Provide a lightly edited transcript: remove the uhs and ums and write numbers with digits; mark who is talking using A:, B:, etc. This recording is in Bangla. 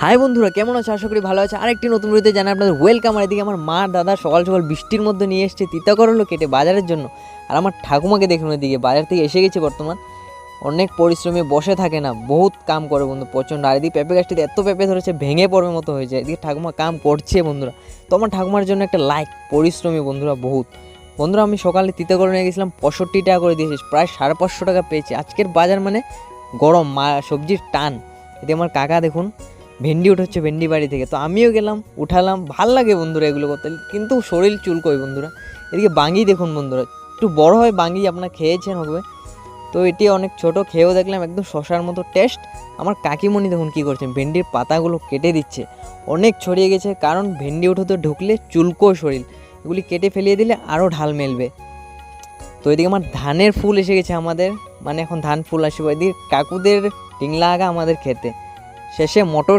A: হাই বন্ধুরা, কেমন আছে? আশা করি ভালো আছে। আরেকটি নতুন ভিডিওতে জানাই আপনাদের ওয়েলকাম। আর এদিকে আমার মা দাদা সকাল সকাল বৃষ্টির মধ্যে নিয়ে এসছে তিতা করলো কেটে বাজারের জন্য। আর আমার ঠাকুমাকে দেখুন, ওইদিকে বাজার থেকে এসে গেছে বর্তমান। অনেক পরিশ্রমী, বসে থাকে না, বহুত কাম করে বন্ধু, প্রচণ্ড। আর এদিকে পেঁপে গাছটিতে এত পেঁপে ধরেছে ভেঙে পড়বে মতো হয়েছে। এদিকে ঠাকুমা কাম করছে বন্ধুরা। তো আমার ঠাকুমার জন্য একটা লাইক, পরিশ্রমী বন্ধুরা বহুত। বন্ধুরা আমি সকালে তিতা করে নিয়ে গেছিলাম, 65 টাকা করে দিয়েছি, প্রায় 550 টাকা পেয়েছি। আজকের বাজার মানে গরম, সবজির টান। এদিকে আমার কাকা দেখুন ভেন্ডি উঠাচ্ছে ভেন্ডি বাড়ি থেকে, তো আমিও গেলাম, উঠালাম। ভাল লাগে বন্ধুরা এগুলো করতে, কিন্তু শরীর চুলকোয় বন্ধুরা। এদিকে বাঙ্গি দেখুন বন্ধুরা, একটু বড় হয় বাঙ্গি, আপনারা খেয়েছেন হবে। তো এটি অনেক ছোট, খেয়েও দেখলাম একদম শশার মতো টেস্ট। আমার কাকিমণি দেখুন কী করছেন, ভেন্ডির পাতাগুলো কেটে দিচ্ছে। অনেক ছড়িয়ে গেছে, কারণ ভেন্ডি উঠোতে ঢুকলে চুলকোয় শরীর, এগুলি কেটে ফেলিয়ে দিলে আরও ঢাল মেলবে। তো এদিকে আমার ধানের ফুল এসে গেছে আমাদের, মানে এখন ধান ফুল আসবে। এদিকে কাকুদের টিংলা আগা আমাদের খেতে শেষে মটর